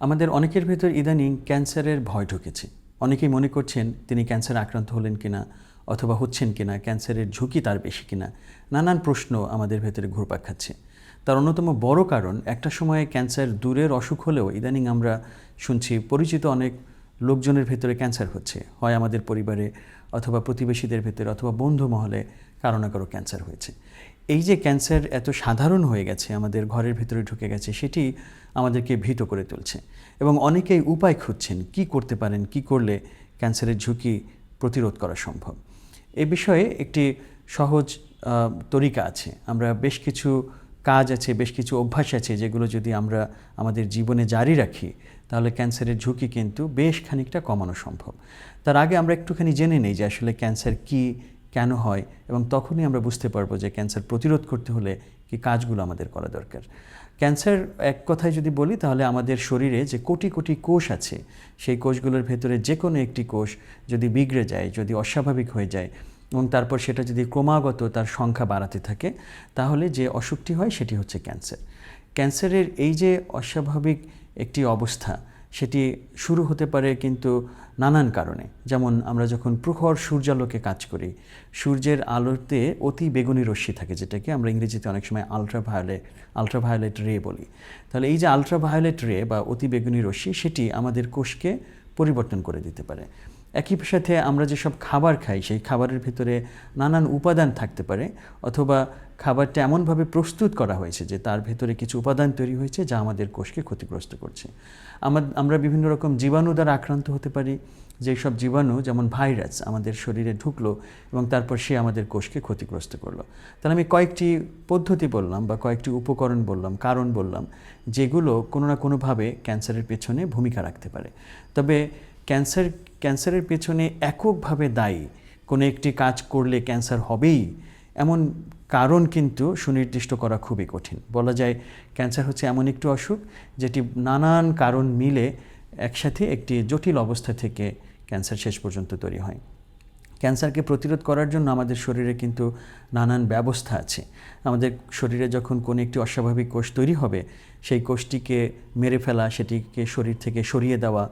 আমাদের অনেকের ভেতর ইদানিং ক্যান্সারের ভয় ঢুকেছে। অনেকেই মনে করছেন তিনি ক্যান্সারে আক্রান্ত হলেন কিনা অথবা হচ্ছেন কিনা, ক্যান্সারের ঝুঁকি তার বেশি কিনা, নানান প্রশ্ন আমাদের ভেতরে ঘুরপাক খাচ্ছে। তার অন্যতম বড় কারণ, একটা সময়ে ক্যান্সার দূরের অসুখ হলেও ইদানিং আমরা শুনছি পরিচিত অনেক লোকজনের ভেতরে ক্যান্সার হচ্ছে, হয় আমাদের পরিবারে অথবা প্রতিবেশীদের ভেতরে অথবা বন্ধু মহলে কারো না কারো ক্যান্সার হয়েছে। এই যে ক্যান্সার এত সাধারণ হয়ে গেছে, আমাদের ঘরের ভেতরে ঢুকে গেছে, সেটি আমাদেরকে ভীত করে তুলছে এবং অনেকেই উপায় খুঁজছেন কি করতে পারেন, কি করলে ক্যান্সারের ঝুঁকি প্রতিরোধ করা সম্ভব। এ বিষয়ে একটি সহজ তরিকা আছে। আমরা বেশ কিছু কাজ আছে, বেশ কিছু অভ্যাস আছে যেগুলো যদি আমরা আমাদের জীবনে জারি রাখি তাহলে ক্যান্সারের ঝুঁকি কিন্তু বেশ খানিকটা কমানো সম্ভব। তার আগে আমরা একটুখানি জেনে নেই যে আসলে ক্যান্সার কি, কেন হয়, এবং তখনই আমরা বুঝতে পারবো যে ক্যান্সার প্রতিরোধ করতে হলে কি কাজগুলো আমাদের করা দরকার। ক্যান্সার এক কথায় যদি বলি তাহলে আমাদের শরীরে যে কোটি কোটি কোষ আছে, সেই কোষগুলোর ভেতরে যে কোনো একটি কোষ যদি বিগড়ে যায়, যদি অস্বাভাবিক হয়ে যায় এবং তারপর সেটা যদি ক্রমাগত তার সংখ্যা বাড়াতে থাকে, তাহলে যে অসুখটি হয় সেটি হচ্ছে ক্যান্সার। ক্যান্সারের এই যে অস্বাভাবিক একটি অবস্থা, সেটি শুরু হতে পারে কিন্তু নানান কারণে। যেমন আমরা যখন প্রখর সূর্যালোকে কাজ করি, সূর্যের আলোতে অতি বেগুনি রশ্মি থাকে, যেটাকে আমরা ইংরেজিতে অনেক সময় আলট্রাভায়োলেট রে বলি। তাহলে এই যে আলট্রাভায়োলেট রে বা অতি বেগুনি রশ্মি, সেটি আমাদের কোষকে পরিবর্তন করে দিতে পারে। একই সাথে আমরা যেসব খাবার খাই, সেই খাবারের ভিতরে নানান উপাদান থাকতে পারে, অথবা খাবারটা এমনভাবে প্রস্তুত করা হয়েছে যে তার ভেতরে কিছু উপাদান তৈরি হয়েছে যা আমাদের কোষকে ক্ষতিগ্রস্ত করছে। আমরা বিভিন্ন রকম জীবাণু দ্বারা আক্রান্ত হতে পারি, যেই সব জীবাণু, যেমন ভাইরাস, আমাদের শরীরে ঢুকলো এবং তারপর সে আমাদের কোষকে ক্ষতিগ্রস্ত করলো। তাহলে আমি কয়েকটি পদ্ধতি বললাম বা কয়েকটি উপকরণ বললাম, কারণ বললাম, যেগুলো কোনো না কোনোভাবে ক্যান্সারের পেছনে ভূমিকা রাখতে পারে। তবে ক্যান্সারের পেছনে এককভাবে দায়ী কোনো একটি কাজ করলে ক্যান্সার হবেই এমন কারণ কিন্তু সুনির্দিষ্ট করা খুবই কঠিন। বলা যায় ক্যান্সার হচ্ছে এমন একটি অসুখ যেটি নানান কারণ মিলে একসাথে একটি জটিল অবস্থা থেকে ক্যান্সার শেষ পর্যন্ত তৈরি হয়। ক্যান্সারকে প্রতিরোধ করার জন্য আমাদের শরীরে কিন্তু নানান ব্যবস্থা আছে। আমাদের শরীরে যখন কোনো একটি অস্বাভাবিক কোষ তৈরি হবে, সেই কোষটিকে মেরে ফেলা, সেটিকে শরীর থেকে সরিয়ে দেওয়া,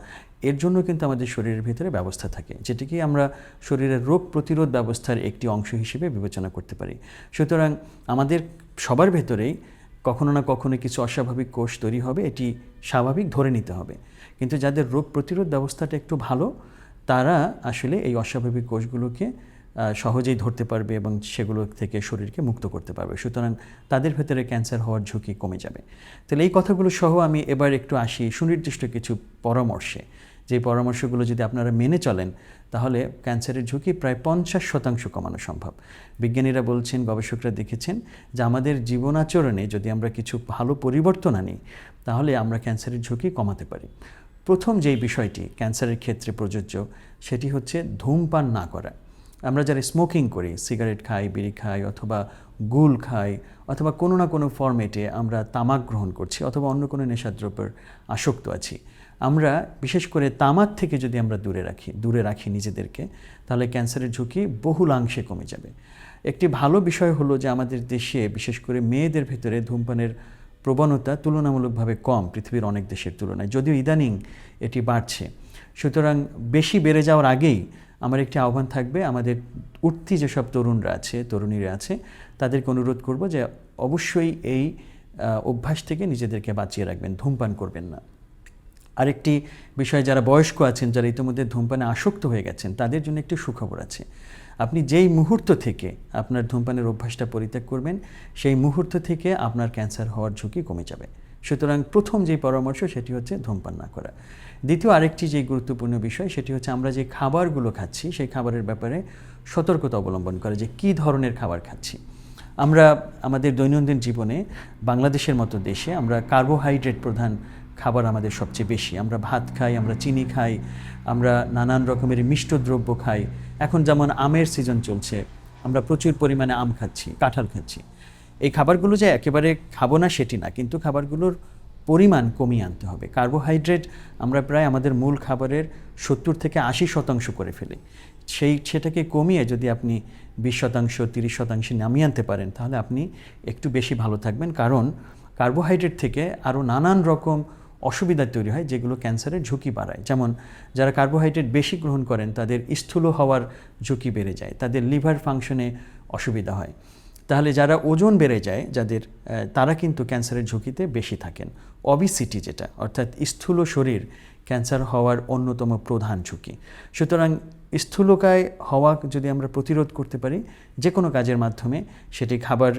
এর জন্য কিন্তু আমাদের শরীরের ভিতরে ব্যবস্থা থাকে, যেটিকে আমরা শরীরের রোগ প্রতিরোধ ব্যবস্থার একটি অংশ হিসেবে বিবেচনা করতে পারি। সুতরাং আমাদের সবার ভেতরেই কখনো না কখনো কিছু অস্বাভাবিক কোষ তৈরি হবে, এটি স্বাভাবিক ধরে নিতে হবে। কিন্তু যাদের রোগ প্রতিরোধ ব্যবস্থাটা একটু ভালো, তারা আসলে এই অস্বাভাবিক কোষগুলোকে সহজেই ধরতে পারবে এবং সেগুলো থেকে শরীরকে মুক্ত করতে পারবে। সুতরাং তাদের ভেতরে ক্যান্সার হওয়ার ঝুঁকি কমে যাবে। তাহলে এই কথাগুলো সহ আমি এবার একটু আসি সুনির্দিষ্ট কিছু পরামর্শে। যে পরামর্শগুলো যদি আপনারা মেনে চলেন তাহলে ক্যান্সারের ঝুঁকি প্রায় 50% কমানো সম্ভব। বিজ্ঞানীরা বলছেন, গবেষকরা দেখেছেন যে আমাদের জীবনাচরণে যদি আমরা কিছু ভালো পরিবর্তন আনি তাহলে আমরা ক্যান্সারের ঝুঁকি কমাতে পারি। প্রথম যেই বিষয়টি ক্যান্সারের ক্ষেত্রে প্রযোজ্য, সেটি হচ্ছে ধূমপান না করা। আমরা যারা স্মোকিং করি, সিগারেট খাই, বিড়ি খাই, অথবা গুল খাই, অথবা কোনো না কোনো ফরম্যাটে আমরা তামাক গ্রহণ করছি অথবা অন্য কোনো নেশাদ্রব্যের আসক্ত আছি, আমরা বিশেষ করে তামাক থেকে যদি আমরা দূরে রাখি নিজেদেরকে, তাহলে ক্যান্সারের ঝুঁকি বহুলাংশে কমে যাবে। একটি ভালো বিষয় হলো যে আমাদের দেশে বিশেষ করে মেয়েদের ভেতরে ধূমপানের প্রবণতা তুলনামূলকভাবে কম পৃথিবীর অনেক দেশের তুলনায়, যদিও ইদানিং এটি বাড়ছে। সুতরাং বেশি বেড়ে যাওয়ার আগেই আমার একটি আহ্বান থাকবে, আমাদের উঠতি যেসব তরুণরা আছে, তরুণীরা আছে, তাদেরকে অনুরোধ করব যে অবশ্যই এই অভ্যাস থেকে নিজেদেরকে বাঁচিয়ে রাখবেন, ধূমপান করবেন না। আরেকটি বিষয়, যারা বয়স্ক আছেন, যারা ইতিমধ্যে ধূমপানে আসক্ত হয়ে গেছেন, তাদের জন্য একটি সুখবর আছে। আপনি যেই মুহূর্ত থেকে আপনার ধূমপানের অভ্যাসটা পরিত্যাগ করবেন, সেই মুহূর্ত থেকে আপনার ক্যান্সার হওয়ার ঝুঁকি কমে যাবে। সুতরাং প্রথম যে পরামর্শ সেটি হচ্ছে ধূমপান না করা। দ্বিতীয় আরেকটি যে গুরুত্বপূর্ণ বিষয়, সেটি হচ্ছে আমরা যে খাবারগুলো খাচ্ছি সেই খাবারের ব্যাপারে সতর্কতা অবলম্বন করা, যে কী ধরনের খাবার খাচ্ছি। আমরা আমাদের দৈনন্দিন জীবনে বাংলাদেশের মতো দেশে আমরা কার্বোহাইড্রেট প্রধান খাবার আমাদের সবচেয়ে বেশি। আমরা ভাত খাই, আমরা চিনি খাই, আমরা নানান রকমের মিষ্ট দ্রব্য খাই। এখন যেমন আমের সিজন চলছে, আমরা প্রচুর পরিমাণে আম খাচ্ছি, কাঁঠাল খাচ্ছি। এই খাবারগুলো যে একেবারে খাবো না সেটি না, কিন্তু খাবারগুলোর পরিমাণ কমিয়ে আনতে হবে। কার্বোহাইড্রেট আমরা প্রায় আমাদের মূল খাবারের 70 থেকে 80% করে ফেলি। সেটাকে কমিয়ে যদি আপনি 20%, 30% নামিয়ে আনতে পারেন, তাহলে আপনি একটু বেশি ভালো থাকবেন। কারণ কার্বোহাইড্রেট থেকে আরও নানান রকম অসুবিধা তৈরি হয় যেগুলো ক্যান্সারের ঝুঁকি বাড়ায়। যেমন যারা কার্বোহাইড্রেট বেশি গ্রহণ করেন তাদের স্থূল হওয়ার ঝুঁকি বেড়ে যায়, তাদের লিভার ফাংশনে অসুবিধা হয়। তাহলে যারা ওজন বেড়ে যায় যাদের, তারা কিন্তু ক্যান্সারের ঝুঁকিতে বেশি থাকেন। অবিসিটি যেটা, অর্থাৎ স্থূল শরীর ক্যান্সার হওয়ার অন্যতম প্রধান ঝুঁকি। সুতরাং স্থূলকায় হওয়া যদি আমরা প্রতিরোধ করতে পারি যে কোনো কাজের মাধ্যমে, সেটি খাবার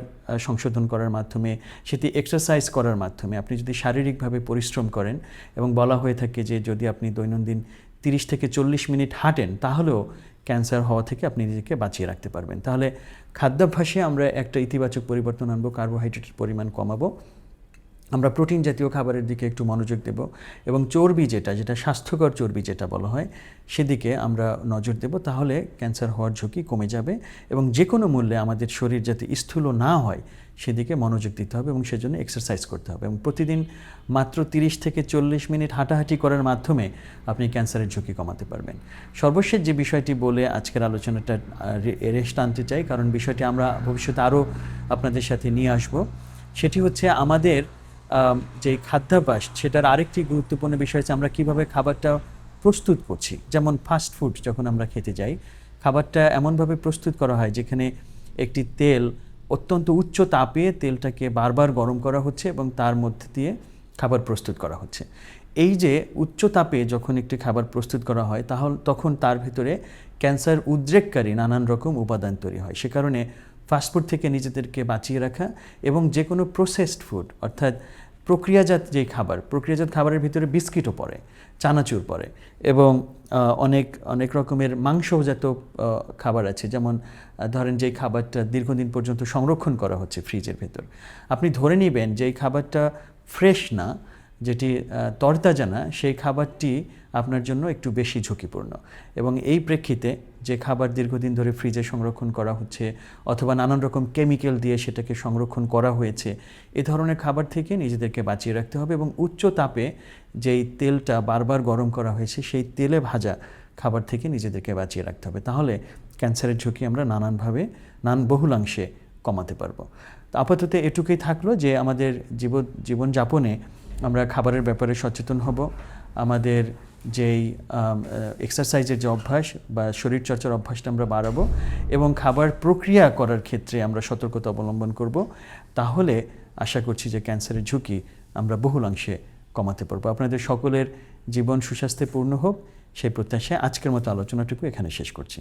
সংশোধন করার মাধ্যমে, সেটি এক্সারসাইজ করার মাধ্যমে, আপনি যদি শারীরিকভাবে পরিশ্রম করেন, এবং বলা হয়ে থাকে যে যদি আপনি দৈনন্দিন 30 থেকে 40 মিনিট হাঁটেন তাহলেও ক্যান্সার হওয়া থেকে আপনি নিজেকে বাঁচিয়ে রাখতে পারবেন। তাহলে খাদ্যাভ্যাসে আমরা একটা ইতিবাচক পরিবর্তন আনবো, কার্বোহাইড্রেটের পরিমাণ কমাবো, আমরা প্রোটিন জাতীয় খাবারের দিকে একটু মনোযোগ দেব, এবং চর্বি যেটা স্বাস্থ্যকর চর্বি যেটা বলা হয় সেদিকে আমরা নজর দেব। তাহলে ক্যান্সার হওয়ার ঝুঁকি কমে যাবে, এবং যে কোনো মূল্যে আমাদের শরীর যাতে স্থূল না হয় সেদিকে মনোযোগ দিতে হবে, এবং সেজন্য এক্সারসাইজ করতে হবে। এবং প্রতিদিন মাত্র 30 থেকে 40 মিনিট হাঁটাহাঁটি করার মাধ্যমে আপনি ক্যান্সারের ঝুঁকি কমাতে পারবেন। সর্বশেষ যে বিষয়টি বলে আজকের আলোচনাটা রেশ টানতে চাই, কারণ বিষয়টি আমরা ভবিষ্যতে আরও আপনাদের সাথে নিয়ে আসব, সেটি হচ্ছে আমাদের যে খাদ্যাভ্যাস, সেটার আরেকটি গুরুত্বপূর্ণ বিষয় হচ্ছে আমরা কীভাবে খাবারটা প্রস্তুত করছি। যেমন ফাস্ট ফুড যখন আমরা খেতে যাই, খাবারটা এমনভাবে প্রস্তুত করা হয় যেখানে একটি তেল অত্যন্ত উচ্চ তাপে তেলটাকে বারবার গরম করা হচ্ছে এবং তার মধ্যে দিয়ে খাবার প্রস্তুত করা হচ্ছে। এই যে উচ্চ তাপে যখন একটি খাবার প্রস্তুত করা হয় তখন তার ভিতরে ক্যান্সার উদ্রেককারী নানান রকম উপাদান তৈরি হয়। সে কারণে ফাস্টফুড থেকে নিজেদেরকে বাঁচিয়ে রাখা, এবং যে কোনো প্রসেসড ফুড অর্থাৎ প্রক্রিয়াজাত যেই খাবার, প্রক্রিয়াজাত খাবারের ভিতরে বিস্কিটও পড়ে, চানাচুর পড়ে, এবং অনেক রকমের মাংসজাত খাবার আছে। যেমন ধরেন যেই খাবারটা দীর্ঘদিন পর্যন্ত সংরক্ষণ করা হচ্ছে ফ্রিজের ভেতর, আপনি ধরে নেবেন যে এই খাবারটা ফ্রেশ না, যেটি তরতাজা না, সেই খাবারটি আপনার জন্য একটু বেশি ঝুঁকিপূর্ণ। এবং এই প্রেক্ষিতে যে খাবার দীর্ঘদিন ধরে ফ্রিজে সংরক্ষণ করা হচ্ছে অথবা নানান রকম কেমিক্যাল দিয়ে সেটাকে সংরক্ষণ করা হয়েছে, এ ধরনের খাবার থেকে নিজেদেরকে বাঁচিয়ে রাখতে হবে। এবং উচ্চ তাপে যেই তেলটা বারবার গরম করা হয়েছে সেই তেলে ভাজা খাবার থেকে নিজেদেরকে বাঁচিয়ে রাখতে হবে। তাহলে ক্যান্সারের ঝুঁকি আমরা বহুলাংশে কমাতে পারবো। তো আপাতত এটুকুই থাকলো যে আমাদের জীবনযাপনে আমরা খাবারের ব্যাপারে সচেতন হব, আমাদের যেই এক্সারসাইজের যে অভ্যাস বা শরীরচর্চার অভ্যাসটা আমরা বাড়াবো, এবং খাবার প্রক্রিয়া করার ক্ষেত্রে আমরা সতর্কতা অবলম্বন করব। তাহলে আশা করছি যে ক্যান্সারের ঝুঁকি আমরা বহুলাংশে কমাতে পারবো। আপনাদের সকলের জীবন সুস্বাস্থ্যে পূর্ণ হোক সেই প্রত্যাশায় আজকের মতো আলোচনাটুকু এখানে শেষ করছি।